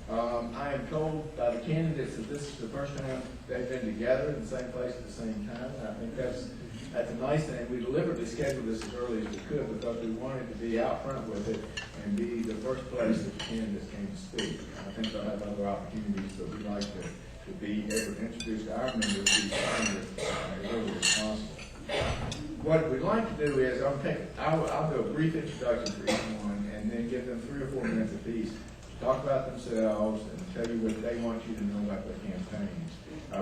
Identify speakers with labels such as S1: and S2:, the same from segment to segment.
S1: I am told by the candidates that this is the first time they've been together in the same place at the same time. And I think that's a nice thing. We deliberately scheduled this as early as we could because we wanted to be out front with it and be the first place that the candidates came to speak. I think they'll have other opportunities, but we'd like to be able to introduce our members to each candidate as early as possible. What we'd like to do is I'll do a brief introduction for each one and then give them 3 or 4 minutes apiece to talk about themselves and tell you what they want you to know about their campaigns.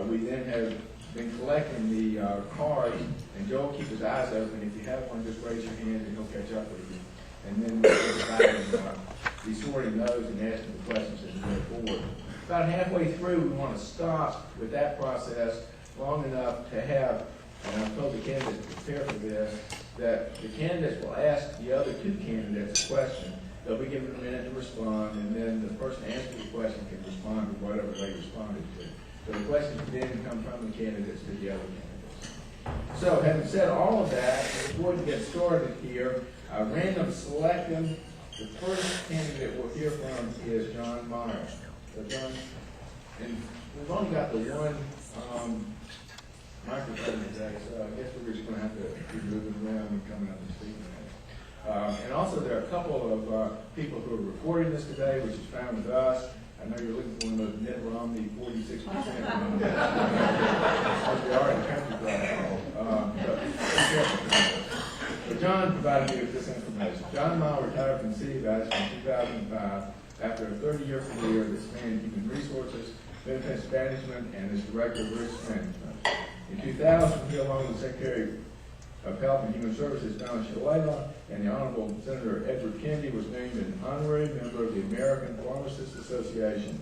S1: We then have been collecting the cards, and Joe will keep his eyes open. If you have one, just raise your hand and he'll catch up with you. And then we'll go back and be sorting those and asking the questions as we go forward. About halfway through, we want to stop with that process long enough to have, and I've told the candidates to prepare for this, that the candidates will ask the other 2 candidates a question. They'll be given a minute to respond, and then the person asking the question can respond to whatever they responded to. So the questions then come from the candidates to the other candidates. So having said all of that, before we get started here, random selecting, the first candidate we'll hear from is John Meyer. So John, and we've only got the one microphone today, so I guess we're just going to have to keep moving around and coming up and speaking. And also there are a couple of people who are recording this today, which is fine with us. I know you're looking for one of those Mitt Romney 46%. As we are in Country Club. So John provided me with this information. John Meyer retired from the City of Asheville in 2005 after a 30-year career that spanned human resources, benefits management, and as Director of Risk Management. In 2000, he, along with Secretary of Health and Human Services, Donna Shalala, and the Honorable Senator Edward Kennedy, was named an honorary member of the American Pharmacists Association.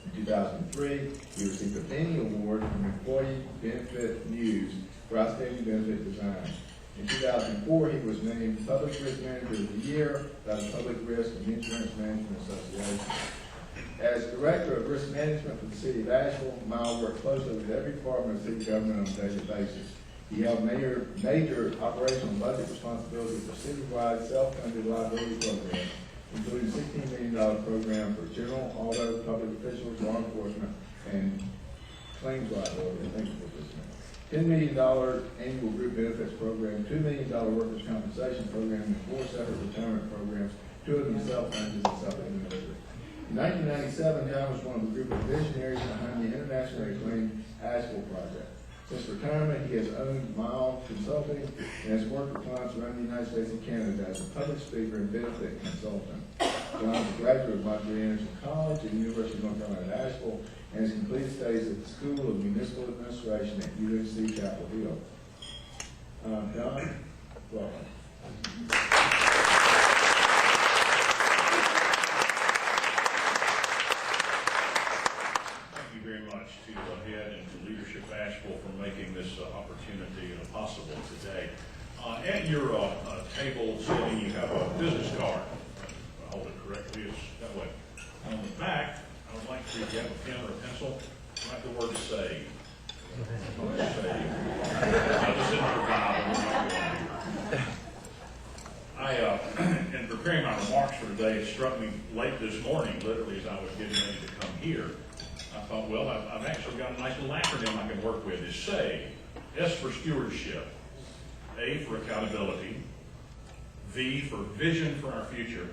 S1: In 2003, he received a Penny Award from Employee Benefit News for outstanding benefit design. In 2004, he was named Public Risk Manager of the Year by the Public Risk and Insurance Management Association. As Director of Risk Management for the City of Asheville, Meyer worked closely with every department of city government on a daily basis. He held major operational budget responsibilities for citywide self-funded liability programs, including a $16 million program for general, auto, public officials, law enforcement, and claims liability. Thank you for this. $10 million annual group benefits program, $2 million workers' compensation program, and 4 separate retirement programs, 2 of them self-funded and self-administered. In 1997, John was one of the group of visionaries behind the internationally acclaimed Asheville project. Since retirement, he has owned Mile Consulting and has worked with clients around the United States and Canada as a public speaker and benefit consultant. John is a graduate of Montgomery Anderson College at the University of North Carolina at Asheville and has completed studies at the School of Municipal Administration at UNC Chapel Hill. John, welcome.
S2: Very much to Ed and to Leadership Asheville for making this opportunity possible today. At your table sitting, you have a business card. If I hold it correctly, it's that way. On the back, I would like to, if you have a pen or a pencil, write the word save. In preparing my remarks for today, it struck me late this morning, literally as I was getting ready to come here. I thought, well, I've actually got a nice little acronym I can work with. Is SAVE. S for stewardship, A for accountability, V for vision for our future,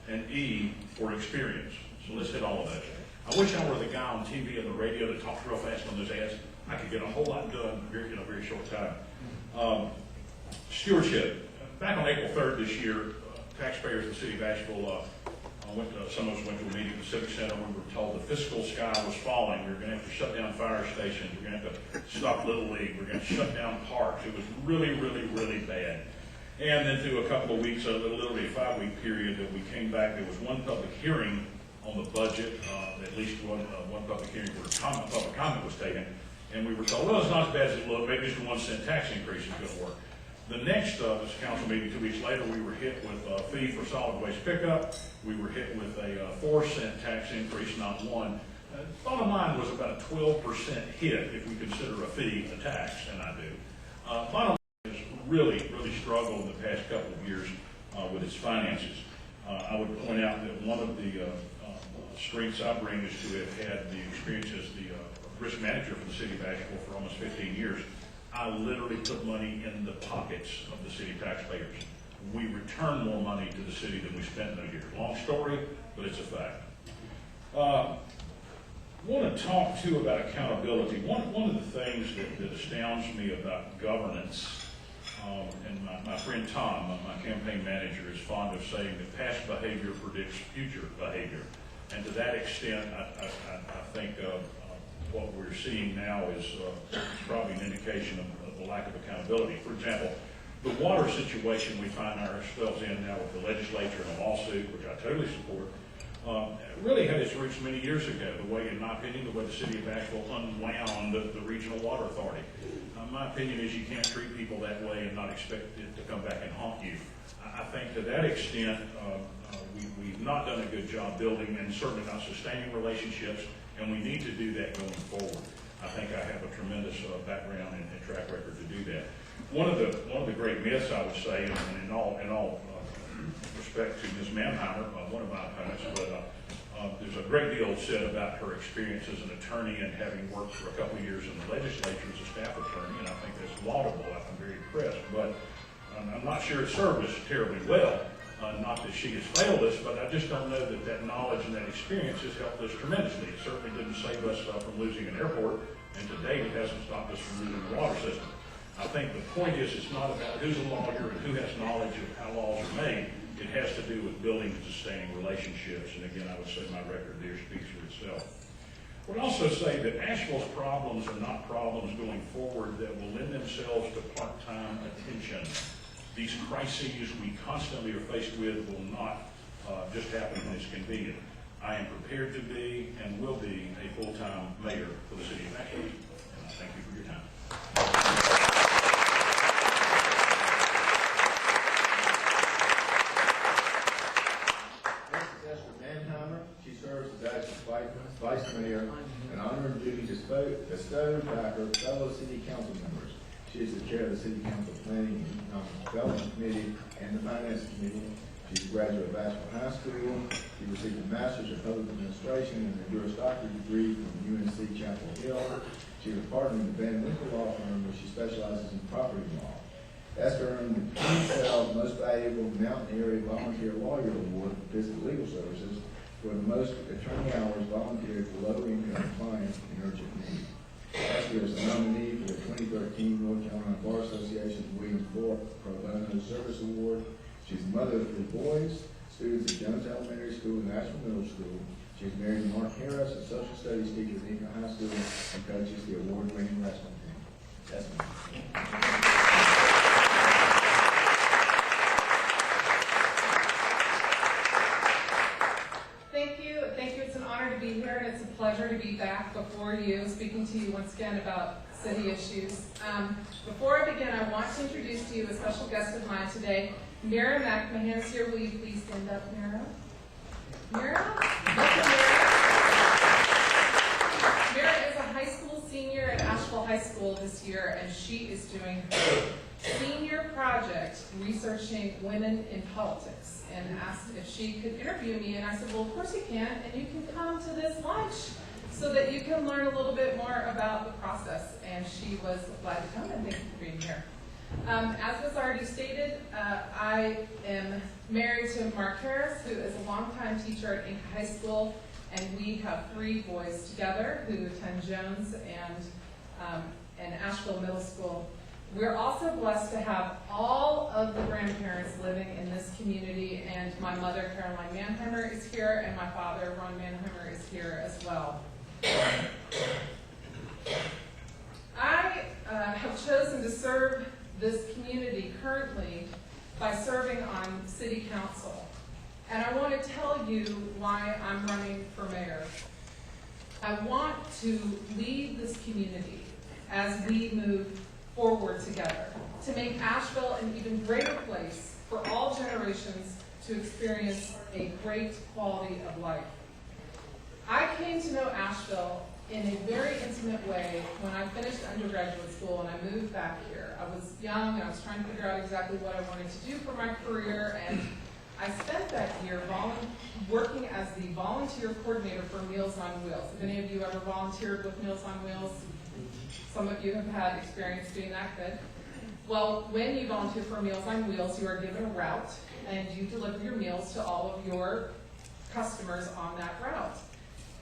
S2: and E for experience. So let's hit all of that. I wish I were the guy on TV and the radio that talks real fast on those ads. I could get a whole lot done in a very short time. Stewardship. Back on April 3rd this year, taxpayers in the City of Asheville some of us went to a meeting at the Civic Center. We were told the fiscal sky was falling. We were going to have to shut down fire stations. We're going to have to stop Little League. We're going to shut down parks. It was really, really, really bad. And then through a couple of weeks, literally a 5-week period, that we came back. There was one public hearing on the budget, at least one public hearing where public comment was taken. And we were told, well, it's not as bad as it looked. Maybe just a 1-cent tax increase is going to work. The next council meeting 2 weeks later, we were hit with a fee for solid waste pickup. We were hit with a 4-cent tax increase, not one. Bottom line was about a 12% hit if we consider a fee a tax, and I do. Bottom line is really, really struggled in the past couple of years with its finances. I would point out that one of the the strengths I bring is to have had the experience as the risk manager for the city of Asheville for almost 15 years. I literally put money in the pockets of the city taxpayers. We return more money to the city than we spent in those years. Long story, but it's a fact. I want to talk too about accountability. One of the things that astounds me about governance, and my friend Tom, my campaign manager, is fond of saying that past behavior predicts future behavior. And to that extent, I think what we're seeing now is probably an indication of the lack of accountability. For example, the water situation we find ourselves in now with the legislature and a lawsuit, which I totally support, really had its roots many years ago. The way, in my opinion, the way the city of Asheville unwound the regional water authority. My opinion is you can't treat people that way and not expect it to come back and haunt you. I think to that extent, we've not done a good job building and certainly not sustaining relationships, and we need to do that going forward. I think I have a tremendous background and track record to do that. One of the great myths, I would say, and in all respect to Ms. Manheimer, one of my opponents, but there's a great deal said about her experience as an attorney and having worked for a couple of years in the legislature as a staff attorney, and I think that's laudable. I'm very impressed, but I'm not sure it served us terribly well. Not that she has failed us, but I just don't know that knowledge and that experience has helped us tremendously. It certainly didn't save us from losing an airport, and to date it hasn't stopped us from losing the water system. I think the point is it's not about who's a lawyer and who has knowledge of how laws are made. It has to do with building and sustaining relationships, and again, I would say my record there speaks for itself. I would also say that Asheville's problems are not problems going forward that will lend themselves to part-time attention. These crises we constantly are faced with will not just happen when it's convenient. I am prepared to be and will be a full-time mayor for the city of Asheville, and I thank you for your time.
S1: Next is Esther Manheimer. She serves as Asheville's vice mayor, an honor and duty bestowed by her fellow city council members. She is the chair of the City Council Planning and Economic Development Committee and the Finance Committee. She's a graduate of Asheville High School. She received a Master's in Public Administration and a Juris Doctor degree from UNC Chapel Hill. She is a partner in the Van Winkle Law Firm, where she specializes in property law. Esther earned the King Most Valuable Mountain Area Volunteer Lawyer Award for Physical Legal Services for the most attorney hours volunteered for low-income clients in urgent need. Esther is a nominee for the 2013 North Carolina Bar Association William Thorpe Pro Bono Service Award. She's the mother of 3 boys, students at Jones Elementary School and Asheville Middle School. She's married to Mark Harris, a social studies teacher at Eaton High School, and coaches the award-winning wrestling team. That's me.
S3: Thank you. It's an honor to be here, and it's a pleasure to be back before you, speaking to you once again about city issues. Before I begin, I want to introduce to you a special guest of mine today. Mira McMahon is here. Will you please stand up, Mira? Mira? Mira is a high school senior at Asheville High School this year, and she is doing her senior project researching women in politics, and asked if she could interview me, and I said, well, of course you can, and you can come to this lunch so that you can learn a little bit more about the process. And she was glad to come, and thank you for being here. As was already stated, I am married to Mark Harris, who is a longtime teacher at Inca High School, and we have 3 boys together who attend Jones and Asheville Middle School. We're also blessed to have all of the grandparents living in this community, and my mother, Caroline Manheimer, is here, and my father, Ron Manheimer, is here as well. I have chosen to serve this community currently by serving on city council, and I want to tell you why I'm running for mayor. I want to lead this community as we move forward together, to make Asheville an even greater place for all generations to experience a great quality of life. I came to know Asheville in a very intimate way when I finished undergraduate school and I moved back here. I was young, I was trying to figure out exactly what I wanted to do for my career, and I spent that year working as the volunteer coordinator for Meals on Wheels. Have any of you ever volunteered with Meals on Wheels? Some of you have had experience doing that, good. Well, when you volunteer for Meals on Wheels, you are given a route, and you deliver your meals to all of your customers on that route.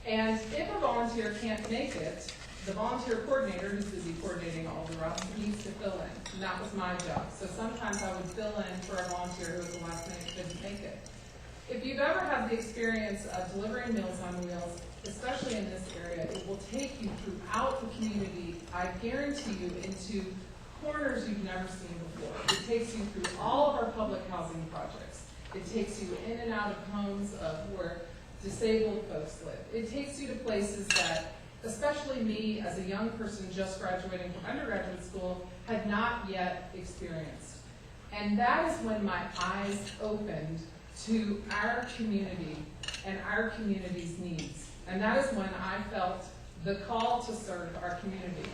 S3: And if a volunteer can't make it, the volunteer coordinator, who's busy coordinating all the routes, needs to fill in. And that was my job. So sometimes I would fill in for a volunteer who was the last minute couldn't make it. If you've ever had the experience of delivering Meals on Wheels, especially in this area, it will take you throughout the community, I guarantee you, into corners you've never seen before. It takes you through all of our public housing projects. It takes you in and out of homes of where disabled folks live. It takes you to places that, especially me as a young person just graduating from undergraduate school, had not yet experienced. And that is when my eyes opened to our community and our community's needs. And that is when I felt the call to serve our community.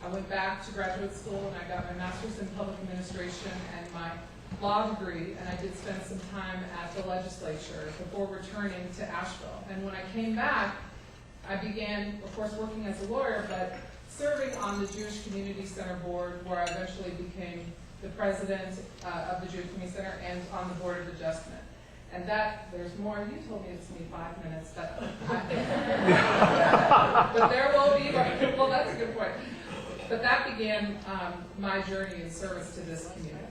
S3: I went back to graduate school and I got my master's in public administration and my law degree, and I did spend some time at the legislature before returning to Asheville. And when I came back, I began, of course, working as a lawyer, but serving on the Jewish Community Center board, where I eventually became the president of the Jewish Community Center and on the board of adjustment. And that, there's more. You told me it's me 5 minutes. But there will be, well, that's a good point. But that began my journey in service to this community.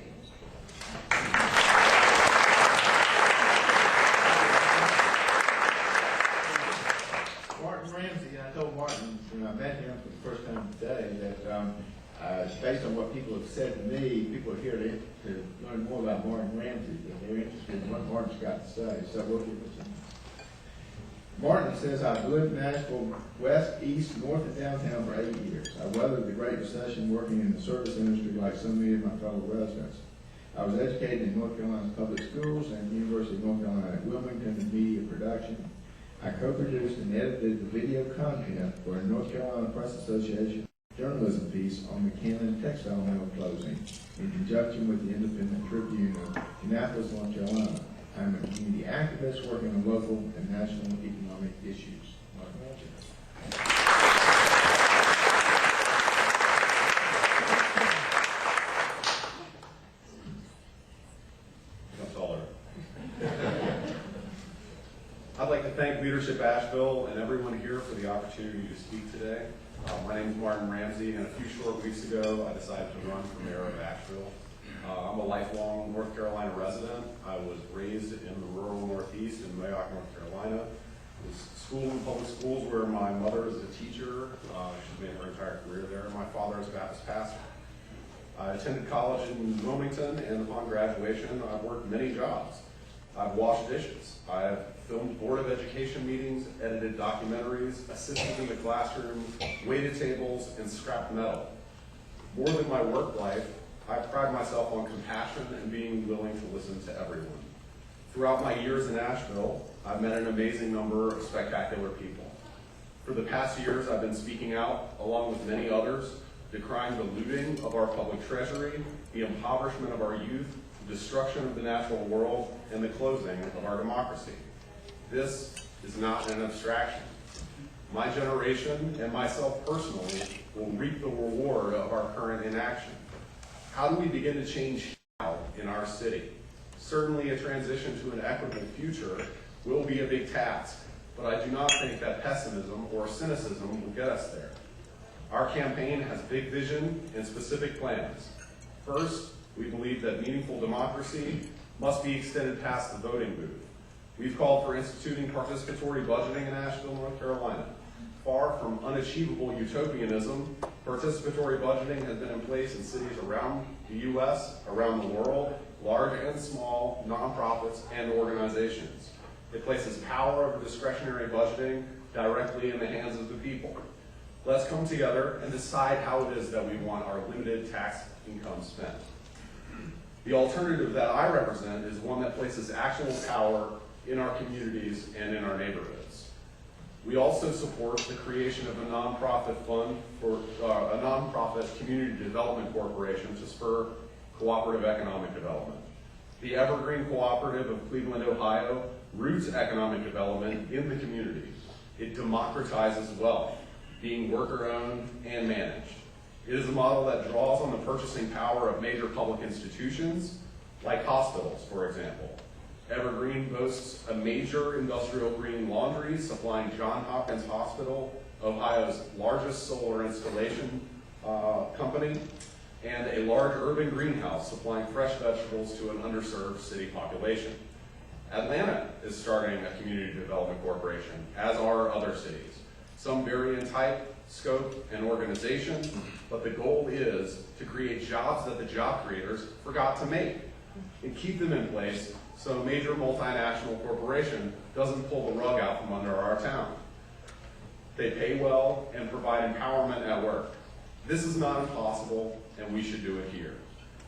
S1: Martin Ramsey, I told Martin when I met him for the first time today that based on what people have said to me, people are here to learn more about Martin Ramsey, but they're interested in what Martin's got to say, so we'll give it to him. Martin says, I've lived in Nashville west, east, north, and downtown for 8 years. I weathered the Great Recession working in the service industry like so many of my fellow residents. I was educated in North Carolina's public schools and the University of North Carolina at Wilmington in media production. I co-produced and edited the video content for a North Carolina Press Association journalism piece on the Cannon textile mill closing in conjunction with the Independent Tribune of Annapolis, North Carolina. I'm a community activist working on local and national economic issues.
S4: That's all there. I'd like to thank Leadership Asheville and everyone here for the opportunity to speak today. My name is Martin Ramsey, and a few short weeks ago, I decided to run for mayor of Asheville. I'm a lifelong North Carolina resident. I was raised in the rural Northeast in Mayock, North Carolina. I was schooled in public schools where my mother is a teacher. She's made her entire career there. My father is a Baptist pastor. I attended college in Wilmington, and upon graduation, I've worked many jobs. I've washed dishes. I've filmed Board of Education meetings, edited documentaries, assisted in the classroom, waited tables, and scrapped metal. More than my work life, I pride myself on compassion and being willing to listen to everyone. Throughout my years in Asheville, I've met an amazing number of spectacular people. For the past years, I've been speaking out, along with many others, decrying the looting of our public treasury, the impoverishment of our youth, the destruction of the natural world, and the closing of our democracy. This is not an abstraction. My generation and myself personally will reap the reward of our current inaction. How do we begin to change now in our city? Certainly a transition to an equitable future will be a big task, but I do not think that pessimism or cynicism will get us there. Our campaign has big vision and specific plans. First, we believe that meaningful democracy must be extended past the voting booth. We've called for instituting participatory budgeting in Asheville, North Carolina. Far from unachievable utopianism, participatory budgeting has been in place in cities around the U.S., around the world, large and small, nonprofits, and organizations. It places power over discretionary budgeting directly in the hands of the people. Let's come together and decide how it is that we want our limited tax income spent. The alternative that I represent is one that places actual power in our communities and in our neighborhoods. We also support the creation of a nonprofit fund for a nonprofit community development corporation to spur cooperative economic development. The Evergreen Cooperative of Cleveland, Ohio roots economic development in the community. It democratizes wealth, being worker-owned and managed. It is a model that draws on the purchasing power of major public institutions, like hospitals, for example. Evergreen boasts a major industrial green laundry supplying Johns Hopkins Hospital, Ohio's largest solar installation company, and a large urban greenhouse supplying fresh vegetables to an underserved city population. Atlanta is starting a community development corporation, as are other cities. Some vary in type, scope, and organization, but the goal is to create jobs that the job creators forgot to make and keep them in place so a major multinational corporation doesn't pull the rug out from under our town. They pay well and provide empowerment at work. This is not impossible, and we should do it here.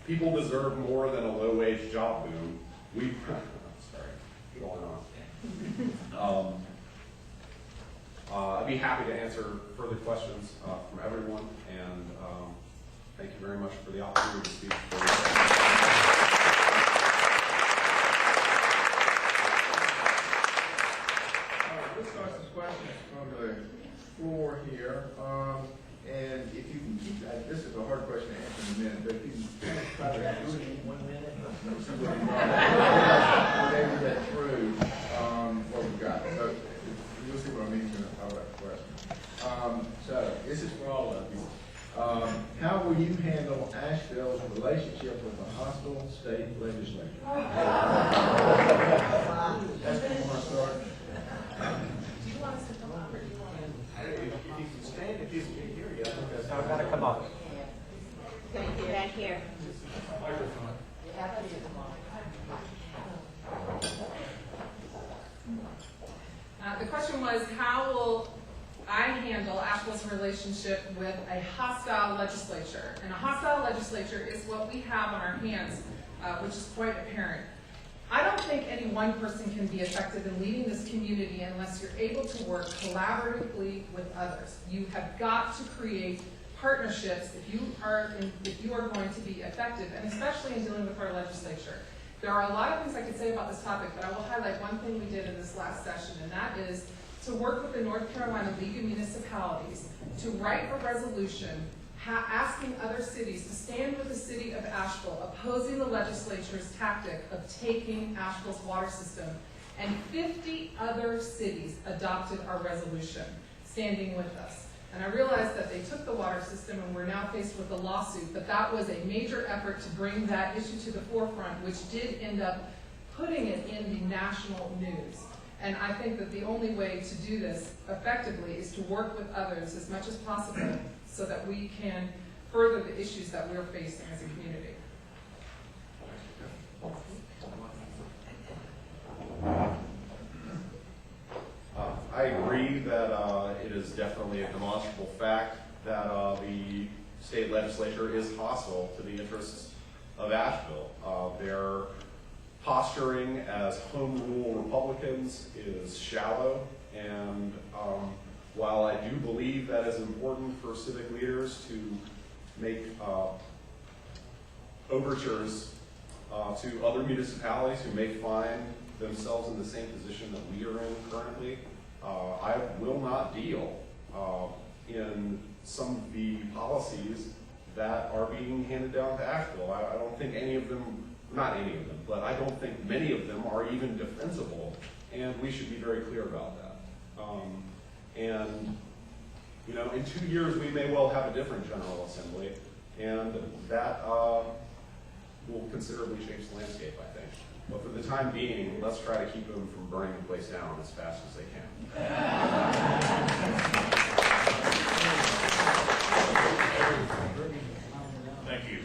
S4: People deserve more than a low-wage job boom. Sorry, going on. I'd be happy to answer further questions from everyone, and thank you very much for the opportunity to speak.
S1: Let's start some questions from the floor here. And if you can keep that, this is a hard question to answer in a minute, but if you can try to do it in 1 minute, maybe get through what we've got. So you'll see what I mean when I talk about the question. So this is for all of you. How will you handle Asheville's relationship with the hostile state legislature? That's where we want to start.
S3: Do you want us to come up or do you want to?
S1: If you can stand, if you can hear you, I think that's.
S5: I've got to come up.
S6: Back here.
S3: The question was, how will I handle Asheville's relationship with a hostile legislature? And a hostile legislature is what we have on our hands, which is quite apparent. I don't think any one person can be effective in leading this community unless you're able to work collaboratively with others. You have got to create partnerships if you are going to be effective, and especially in dealing with our legislature. There are a lot of things I could say about this topic, but I will highlight one thing we did in this last session, and that is to work with the North Carolina League of Municipalities to write a resolution asking other cities to stand with the city of Asheville, opposing the legislature's tactic of taking Asheville's water system. And 50 other cities adopted our resolution, standing with us. And I realized that they took the water system and we're now faced with a lawsuit, but that was a major effort to bring that issue to the forefront, which did end up putting it in the national news. And I think that the only way to do this effectively is to work with others as much as possible so that we can further the issues that we're facing as a community.
S4: I agree that it is definitely a demonstrable fact that the state legislature is hostile to the interests of Asheville. Their posturing as home rule Republicans is shallow, and while I do believe that is important for civic leaders to make overtures to other municipalities who may find themselves in the same position that we are in currently, I will not deal in some of the policies that are being handed down to Asheville. I don't think any of them, not any of them, but I don't think many of them are even defensible, and we should be very clear about that. And, you know, in 2 years we may well have a different General Assembly, and that will considerably change the landscape, I think. But for the time being, let's try to keep them from burning the place down as fast as they can.
S2: Thank you.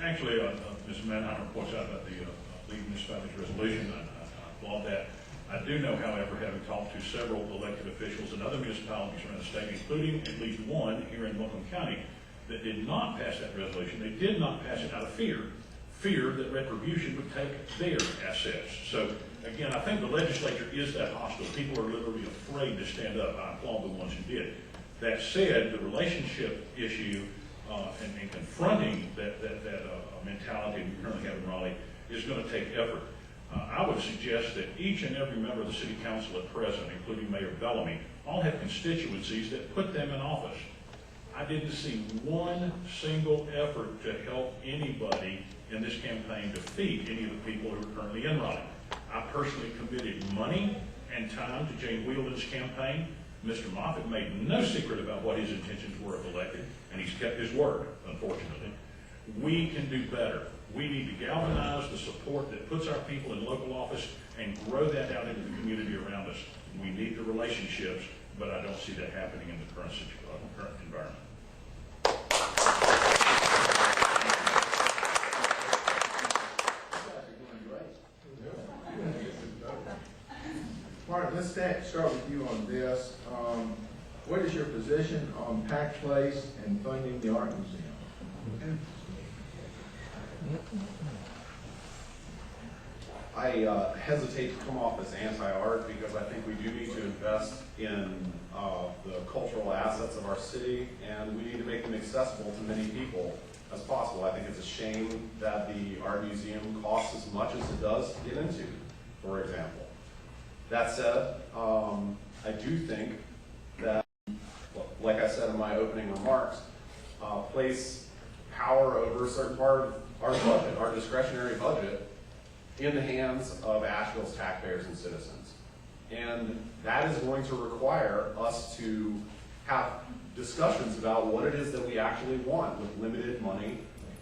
S2: Actually, Ms. Manheimer points out about the League of Municipalities resolution. I applaud that. I do know, however, having talked to several elected officials in other municipalities around the state, including at least one here in Macomb County, that did not pass that resolution. They did not pass it out of fear that retribution would take their assets. So, again, I think the legislature is that hostile. People are literally afraid to stand up. I applaud the ones who did. That said, the relationship issue and confronting that mentality we currently have in Raleigh is going to take effort. I would suggest that each and every member of the city council at present, including Mayor Bellamy, all have constituencies that put them in office. I didn't see one single effort to help anybody in this campaign defeat any of the people who are currently in running. I personally committed money and time to Jane Wheeldon's campaign. Mr. Moffitt made no secret about what his intentions were if elected, and he's kept his word, unfortunately. We can do better. We need to galvanize the support that puts our people in local office and grow that out into the community around us. We need the relationships, but I don't see that happening in the current environment.
S1: Martin, let's start with you on this. What is your position on Pack Place and funding the art museum?
S4: I hesitate to come off as anti-art because I think we do need to invest in the cultural assets of our city, and we need to make them accessible to many people as possible. I think it's a shame that the art museum costs as much as it does to get into, for example. That said, I do think that, like I said in my opening remarks, place power over a certain part of our budget, our discretionary budget, in the hands of Asheville's taxpayers and citizens. And that is going to require us to have discussions about what it is that we actually want with limited money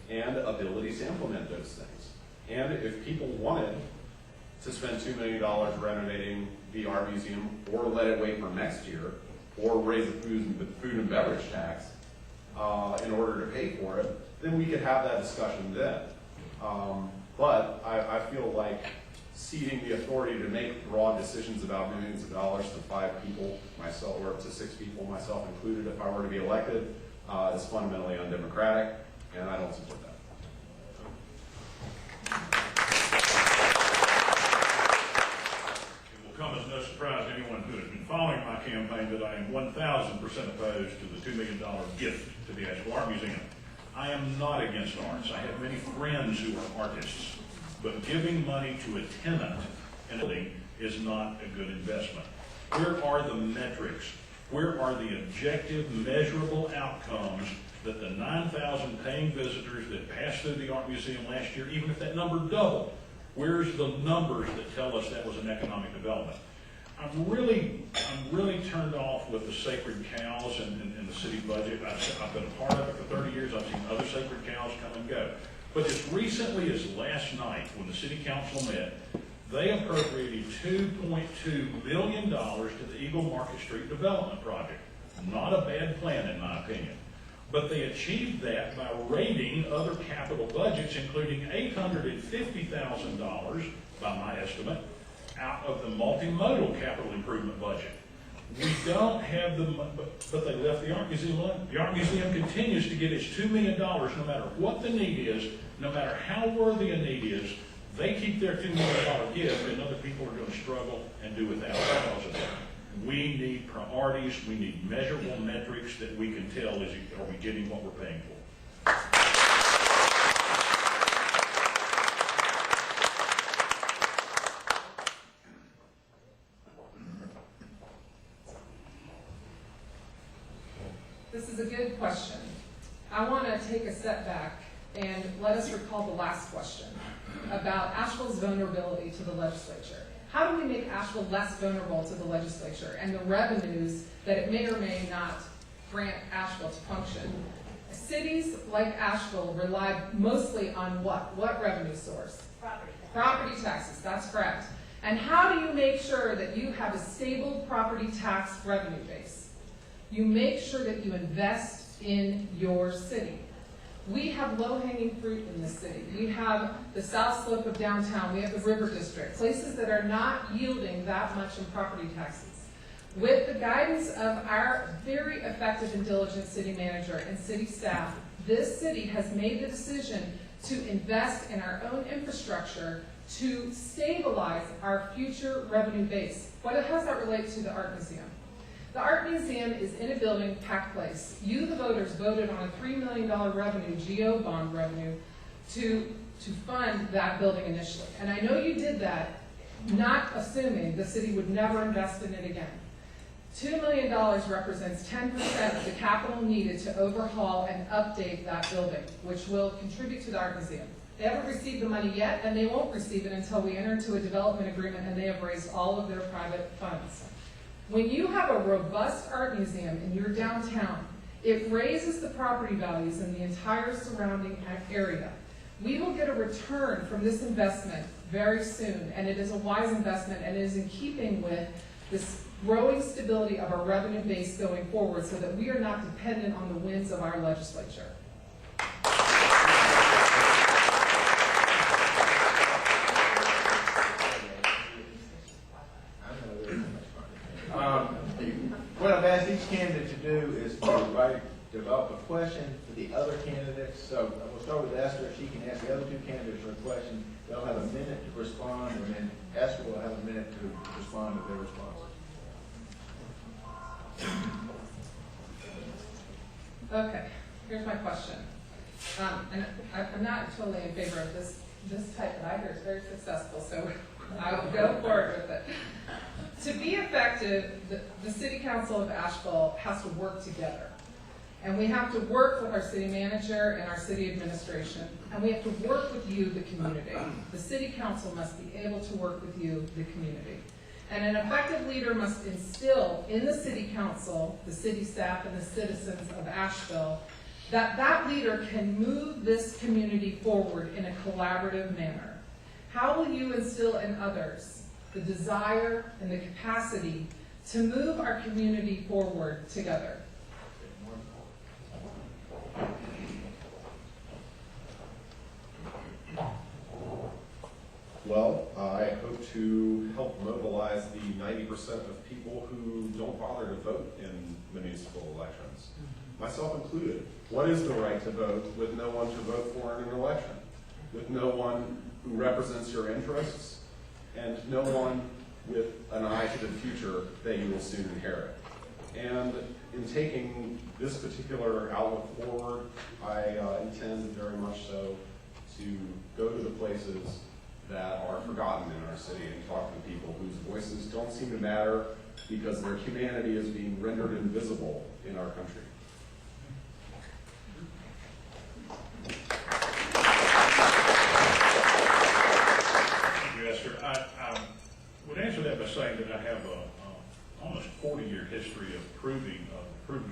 S4: and abilities to implement those things. And if people wanted to spend $2 million renovating the art museum, or let it wait for next year, or raise the food and beverage tax in order to pay for it, then we could have that discussion then. But I feel like ceding the authority to make broad decisions about millions of dollars to 5 people, myself, or to 6 people, myself included, if I were to be elected, is fundamentally undemocratic, and I don't support that.
S2: It will come as no surprise to anyone who has been following my campaign that I am 1,000% opposed to the $2 million gift to the Asheville Art Museum. I am not against arts. I have many friends who are artists, but giving money to a tenant in a building is not a good investment. Where are the metrics? Where are the objective, measurable outcomes that the 9,000 paying visitors that passed through the art museum last year, even if that number doubled, where's the numbers that tell us that was an economic development? I'm really turned off with the sacred cows in the city budget. I've been a part of it for 30 years. I've seen other sacred cows come and go. But as recently as last night, when the city council met, they appropriated $2.2 million to the Eagle Market Street Development Project. Not a bad plan, in my opinion. But they achieved that by raiding other capital budgets, including $850,000, by my estimate, out of the multimodal capital improvement budget. We don't have the, but they left the art museum alone. The art museum continues to get its $2 million no matter what the need is, no matter how worthy a need is. They keep their $2 million gift, and other people are going to struggle and do without because of that. We need priorities. We need measurable metrics that we can tell, are we getting what we're paying for?
S3: This is a good question. I want to take a step back and let us recall the last question about Asheville's vulnerability to the legislature. How do we make Asheville less vulnerable to the legislature and the revenues that it may or may not grant Asheville to function? Cities like Asheville rely mostly on what? What revenue source? Property taxes, that's correct. And how do you make sure that you have a stable property tax revenue base? You make sure that you invest in your city. We have low-hanging fruit in this city. We have the south slope of downtown. We have the River District, places that are not yielding that much in property taxes. With the guidance of our very effective and diligent city manager and city staff, this city has made the decision to invest in our own infrastructure to stabilize our future revenue base. How does that relate to the art museum? The art museum is in a building, Pack Place. You, the voters, voted on a $3 million revenue, GO bond revenue, to to fund that building initially. And I know you did that, not assuming the city would never invest in it again. $2 million represents 10% of the capital needed to overhaul and update that building, which will contribute to the art museum. They haven't received the money yet, and they won't receive it until we enter into a development agreement and they have raised all of their private funds. When you have a robust art museum in your downtown, it raises the property values in the entire surrounding area. We will get a return from this investment very soon, and it is a wise investment, and it is in keeping with this growing stability of our revenue base going forward so that we are not dependent on the whims of our legislature.
S1: What I've asked each candidate to do is to develop a question for the other candidates. So we'll start with Esther. She can ask the other two candidates her question. They'll have a minute to respond, and then Esther will have a minute to respond to their response.
S3: Okay, here's my question. And I'm not totally in favor of this type, but I hear it's very successful, so I will go forward with it. To be effective, the City Council of Asheville has to work together. And we have to work with our city manager and our city administration. And we have to work with you, the community. The City Council must be able to work with you, the community. And an effective leader must instill in the City Council, the city staff, and the citizens of Asheville that leader can move this community forward in a collaborative manner. How will you instill in others the desire and the capacity to move our community forward together?
S4: Well, I hope to help mobilize the 90% of people who don't bother to vote in municipal elections, myself included. What is the right to vote with no one to vote for in an election, with no one who represents your interests, and no one with an eye to the future that you will soon inherit? And in taking this particular outlook forward, I intend very much so to go to the places that are forgotten in our city and talk to people whose voices don't seem to matter because their humanity is being rendered invisible in our country.
S2: Thank you, Esther. I would answer that by saying that I have a almost 40-year history of proven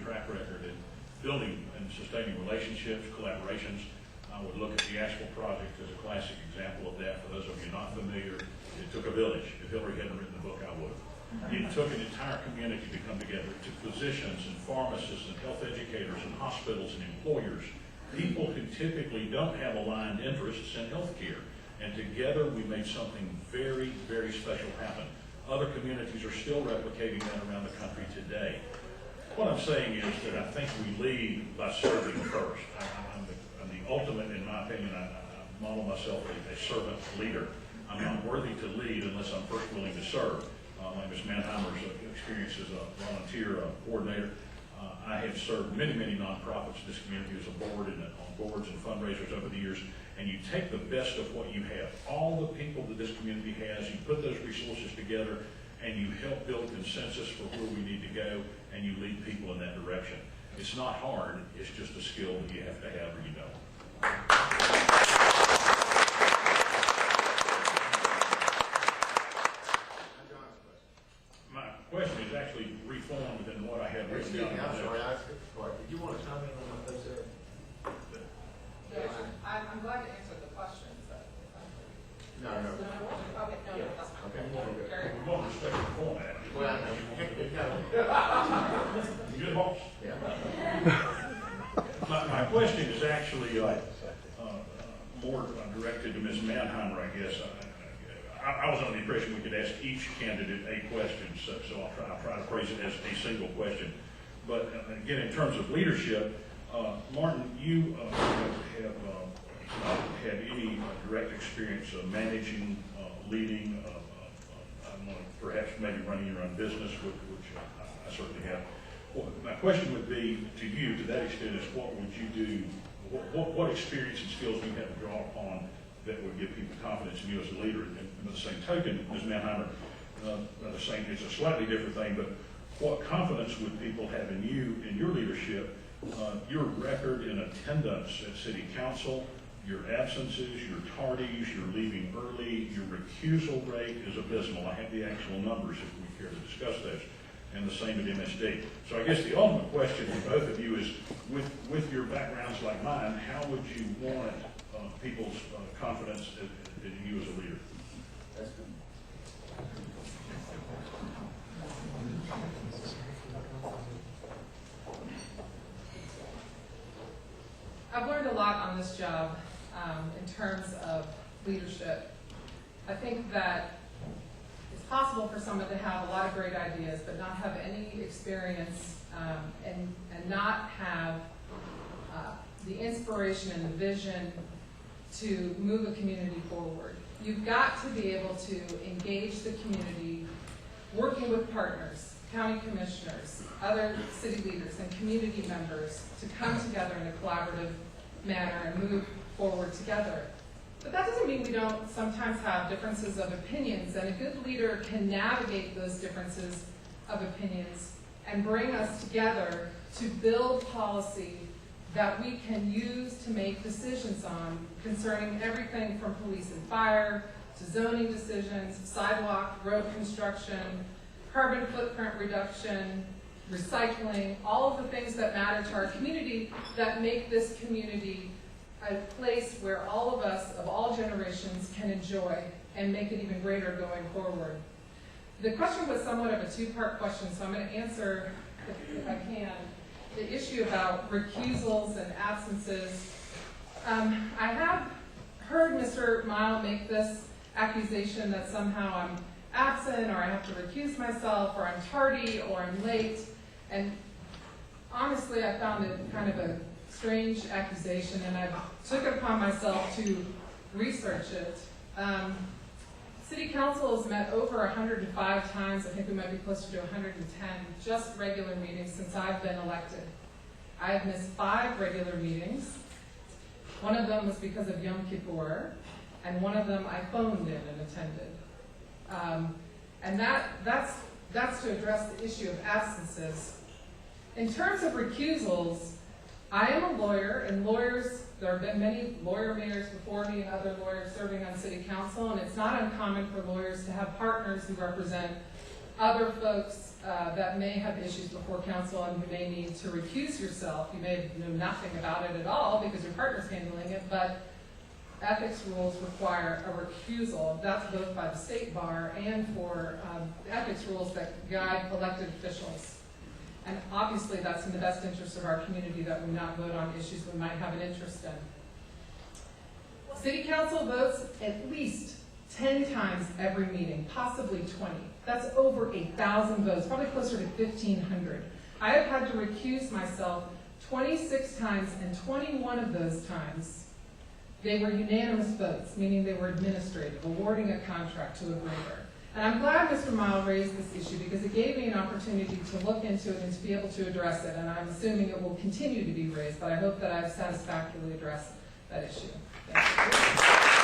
S2: track record in building and sustaining relationships, collaborations. I would look at the Asheville project as a classic example of that. For those of you not familiar, it took a village. If Hillary hadn't written the book, I would have. It took an entire community to come together. It took physicians and pharmacists and health educators and hospitals and employers, people who typically don't have aligned interests in healthcare. And together we made something very, very special happen. Other communities are still replicating that around the country today. What I'm saying is that I think we lead by serving first. I'm the ultimate, in my opinion, I model myself a servant leader. I'm not worthy to lead unless I'm first willing to serve. Like Ms. Manheimer's experience as a volunteer coordinator, I have served many, many nonprofits in this community as a board and on boards and fundraisers over the years, and you take the best of what you have, all the people that this community has, you put those resources together, and you help build consensus for where we need to go, and you lead people in that direction. It's not hard, it's just a skill that you have to have or you don't. My question is actually reformed than what I had written down.
S5: I'm sorry, I skipped the part. Did you want to comment on what they said?
S3: I'm glad to answer the questions, but.
S5: No.
S3: Okay, no, that's fine.
S5: Okay.
S3: Carry on.
S2: We won't respect the format.
S5: Well, no.
S2: Good horse.
S5: Yeah.
S2: My question is actually more directed to Ms. Manheimer, I guess. I was under the impression we could ask each candidate a question, so I'll try to phrase it as a single question. But again, in terms of leadership, Martin, you have not had any direct experience of managing, leading, I don't know, perhaps maybe running your own business, which I certainly have. Well, my question would be to you, to that extent, is what would you do? What experience and skills do you have to draw upon that would give people confidence in you as a leader. And by the same token, Ms. Manheimer, saying it's a slightly different thing, but what confidence would people have in you, in your leadership, your record in attendance at city council, your absences, your tardies, your leaving early, your recusal rate is abysmal. I have the actual numbers if we care to discuss those, and the same at MSD. So I guess the ultimate question for both of you is, with your backgrounds like mine, how would you warrant people's confidence in you as a leader?
S1: That's good.
S3: I've learned a lot on this job in terms of leadership. I think that it's possible for someone to have a lot of great ideas but not have any experience and not have the inspiration and the vision to move a community forward. You've got to be able to engage the community, working with partners, county commissioners, other city leaders, and community members to come together in a collaborative manner and move forward together. But that doesn't mean we don't sometimes have differences of opinions, and a good leader can navigate those differences of opinions and bring us together to build policy that we can use to make decisions on concerning everything from police and fire to zoning decisions, sidewalk, road construction, carbon footprint reduction, recycling, all of the things that matter to our community that make this community a place where all of us of all generations can enjoy and make it even greater going forward. The question was somewhat of a two-part question, so I'm going to answer, if I can, the issue about recusals and absences. I have heard Mr. Mile make this accusation that somehow I'm absent, or I have to recuse myself, or I'm tardy, or I'm late. And honestly, I found it kind of a strange accusation, and I took it upon myself to research it. City Council has met over 105 times. I think we might be closer to 110, just regular meetings since I've been elected. I have missed 5 regular meetings. One of them was because of Yom Kippur, and one of them I phoned in and attended. And that's to address the issue of absences. In terms of recusals, I am a lawyer, and lawyers, there have been many lawyer mayors before me and other lawyers serving on city council, and it's not uncommon for lawyers to have partners who represent other folks that may have issues before council and who may need to recuse yourself. You may know nothing about it at all because your partner's handling it, but ethics rules require a recusal. That's both by the state bar and for ethics rules that guide elected officials. And obviously that's in the best interest of our community that we not vote on issues we might have an interest in. City council votes at least 10 times every meeting, possibly 20. That's over 1,000 votes, probably closer to 1,500. I have had to recuse myself 26 times, and 21 of those times they were unanimous votes, meaning they were administrative, awarding a contract to a grader. And I'm glad Mr. Mile raised this issue because it gave me an opportunity to look into it and to be able to address it. And I'm assuming it will continue to be raised, but I hope that I've satisfactorily addressed that issue. Thank you.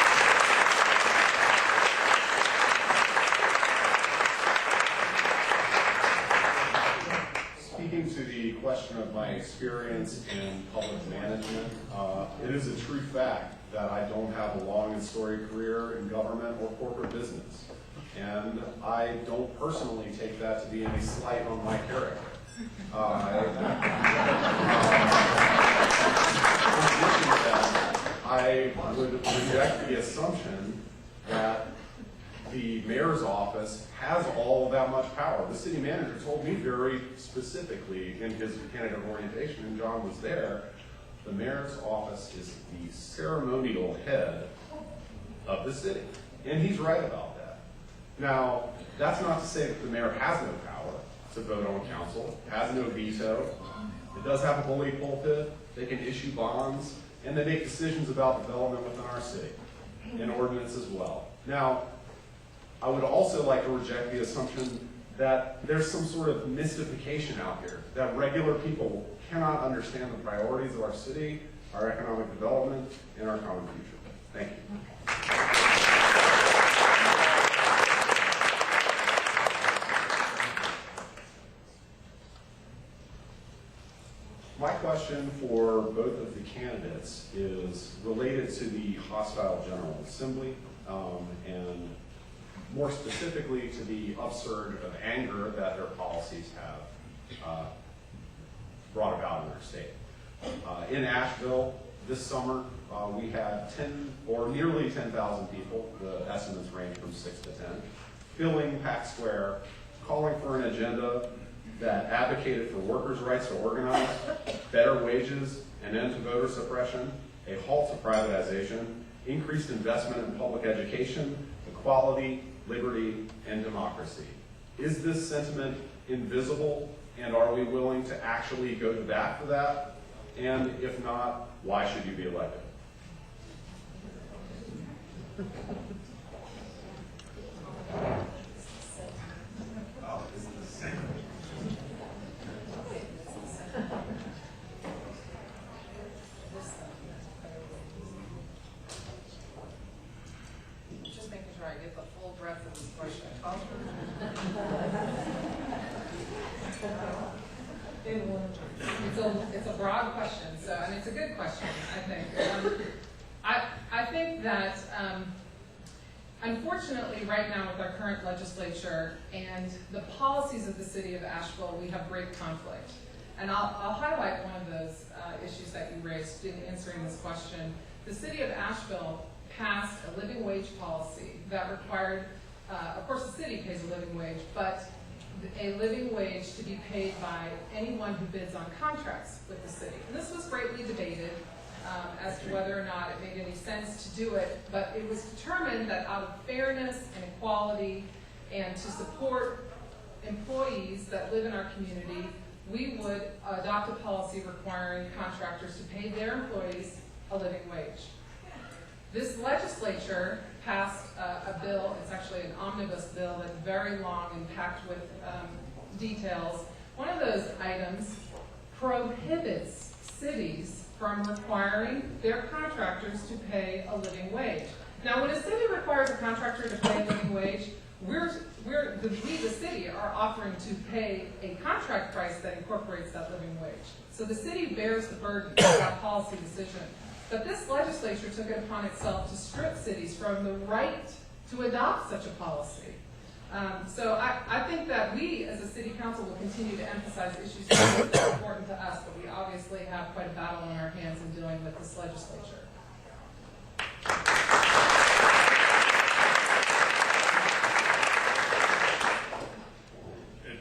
S4: Speaking to the question of my experience in public management, it is a true fact that I don't have a long and storied career in government or corporate business. And I don't personally take that to be any slight on my character. I would reject the assumption that the mayor's office has all of that much power. The city manager told me very specifically in his candidate orientation, and John was there, the mayor's office is the ceremonial head of the city. And he's right about that. Now, that's not to say that the mayor has no power to vote on council, has no veto. It does have a bully pulpit. They can issue bonds, and they make decisions about development within our city, and ordinance as well. Now, I would also like to reject the assumption that there's some sort of mystification out here, that regular people cannot understand the priorities of our city, our economic development, and our common future. Thank you. My question for both of the candidates is related to the hostile General Assembly, and more specifically to the upsurge of anger that their policies have brought about in our state. In Asheville this summer, we had 10 or nearly 10,000 people, the estimates range from 6 to 10, filling Pack Square, calling for an agenda that advocated for workers' rights to organize, better wages, an end to voter suppression, a halt to privatization, increased investment in public education, equality, liberty, and democracy. Is this sentiment invisible, and are we willing to actually go to bat for that? And if not, why should you be elected?
S3: Just making sure I get the full breadth of this question. It's a broad question, so, and it's a good question, I think. I think that, unfortunately, right now with our current legislature and the policies of the city of Asheville, we have great conflict. And I'll highlight one of those issues that you raised in answering this question. The city of Asheville passed a living wage policy that required, of course the city pays a living wage, but a living wage to be paid by anyone who bids on contracts with the city. And this was greatly debated as to whether or not it made any sense to do it, but it was determined that out of fairness and equality and to support employees that live in our community, we would adopt a policy requiring contractors to pay their employees a living wage. This legislature passed a bill, it's actually an omnibus bill that's very long and packed with details. One of those items prohibits cities from requiring their contractors to pay a living wage. Now, when a city requires a contractor to pay a living wage, we, the city, are offering to pay a contract price that incorporates that living wage. So the city bears the burden of that policy decision. But this legislature took it upon itself to strip cities from the right to adopt such a policy. So I think that we, as a city council, will continue to emphasize issues that are important to us, but we obviously have quite a battle on our hands in dealing with this legislature.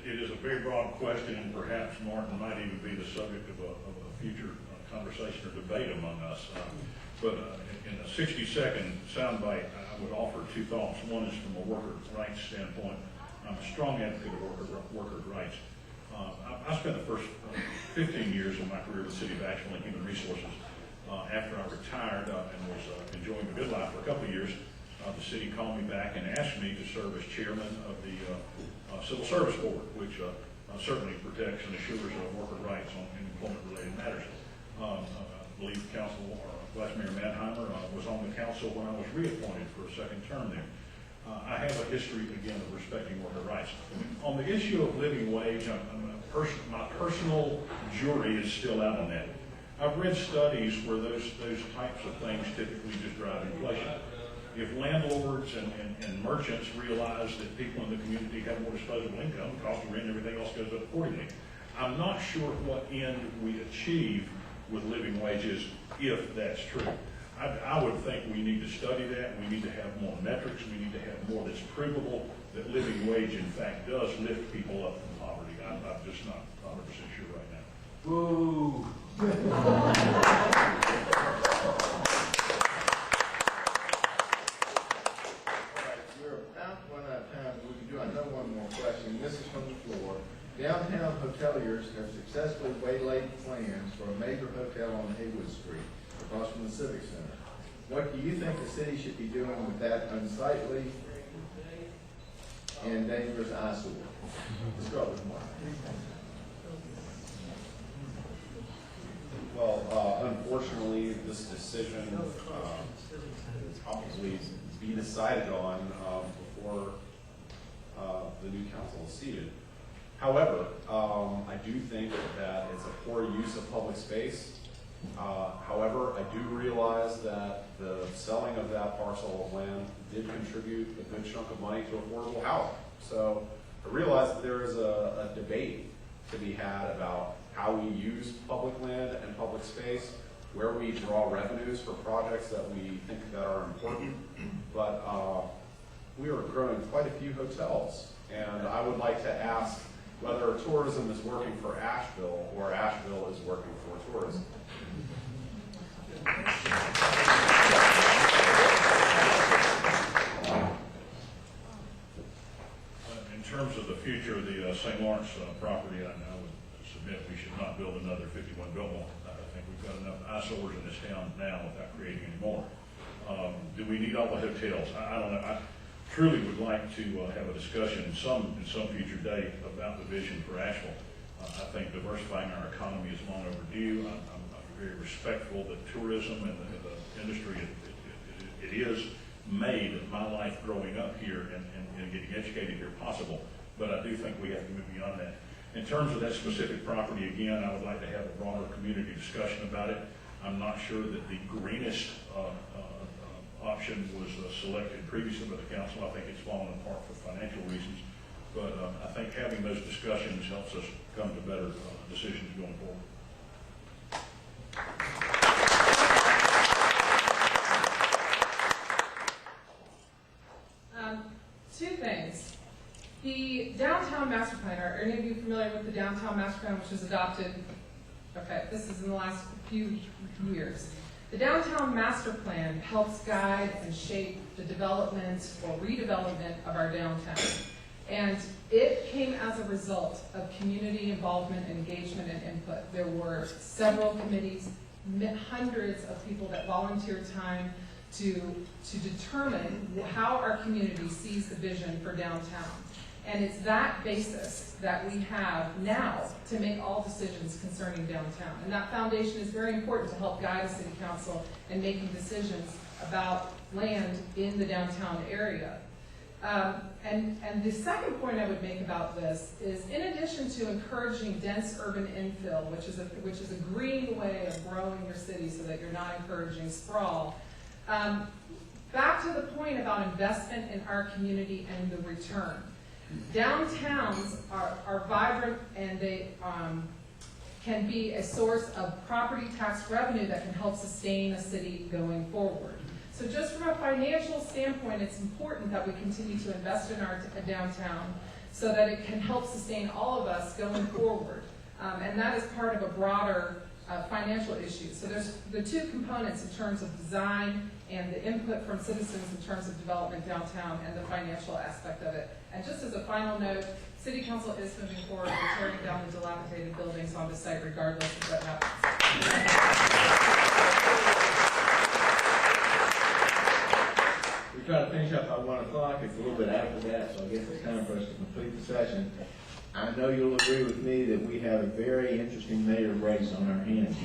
S2: It is a very broad question, and perhaps Martin might even be the subject of a future conversation or debate among us. But in a 60-second soundbite, I would offer two thoughts. One is from a worker rights standpoint. I'm a strong advocate of worker rights. I spent the first 15 years of my career with the City of Asheville in Human Resources. After I retired and was enjoying the good life for a couple of years, the city called me back and asked me to serve as chairman of the Civil Service Board, which certainly protects and assures worker rights in employment-related matters. I believe Vice Mayor Manheimer was on the council when I was reappointed for a second term there. I have a history, again, of respecting worker rights. On the issue of living wage, my personal jury is still out on that. I've read studies where those types of things typically just drive inflation. If landlords and merchants realize that people in the community have more disposable income, the cost of rent and everything else goes up accordingly. I'm not sure what end we achieve with living wages if that's true. I would think we need to study that. We need to have more metrics. We need to have more that's provable that living wage, in fact, does lift people up from poverty. I'm just not 100% sure right now.
S5: Boo!
S1: We're about to run out of time, but we can do another one more question. This is from the floor. Downtown hoteliers have successfully waylaid plans for a major hotel on Haywood Street, across from the Civic Center. What do you think the city should be doing with that unsightly and dangerous eyesore? Let's start with Mark.
S4: Well, unfortunately, this decision will probably be decided on before the new council is seated. However, I do think that it's a poor use of public space. However, I do realize that the selling of that parcel of land did contribute a good chunk of money to affordable housing. So I realize that there is a debate to be had about how we use public land and public space, where we draw revenues for projects that we think that are important. But we are growing quite a few hotels, and I would like to ask whether tourism is working for Asheville or Asheville is working for tourism.
S2: In terms of the future of the St. Lawrence property, I would submit we should not build another 51 Biltmore. I think we've got enough eyesores in this town now without creating any more. Do we need all the hotels? I don't know. I truly would like to have a discussion in some future date about the vision for Asheville. I think diversifying our economy is long overdue. I'm very respectful that tourism and the industry, it is made my life growing up here and getting educated here possible, but I do think we have to move beyond that. In terms of that specific property, again, I would like to have a broader community discussion about it. I'm not sure that the greenest option was selected previously by the council. I think it's fallen apart for financial reasons, but I think having those discussions helps us come to better decisions going forward.
S3: Two things. The downtown master plan, are any of you familiar with the downtown master plan, which was adopted? Okay, this is in the last few years. The downtown master plan helps guide and shape the development or redevelopment of our downtown. And it came as a result of community involvement, engagement, and input. There were several committees, hundreds of people that volunteered time to determine how our community sees the vision for downtown. And it's that basis that we have now to make all decisions concerning downtown. And that foundation is very important to help guide a city council in making decisions about land in the downtown area. And the second point I would make about this is, in addition to encouraging dense urban infill, which is a green way of growing your city so that you're not encouraging sprawl, back to the point about investment in our community and the return. Downtowns are vibrant, and they can be a source of property tax revenue that can help sustain a city going forward. So just from a financial standpoint, it's important that we continue to invest in our downtown so that it can help sustain all of us going forward. And that is part of a broader financial issue. So there's the two components in terms of design and the input from citizens in terms of development downtown and the financial aspect of it. And just as a final note, City Council is moving forward with tearing down the dilapidated buildings on the site regardless of what happens.
S1: We try to finish up by 1 o'clock. It's a little bit after that, so I guess it's time for us to complete the session. I know you'll agree with me that we have a very interesting mayor race on our hands.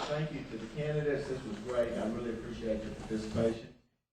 S1: Thank you to the candidates. This was great. I really appreciate your participation.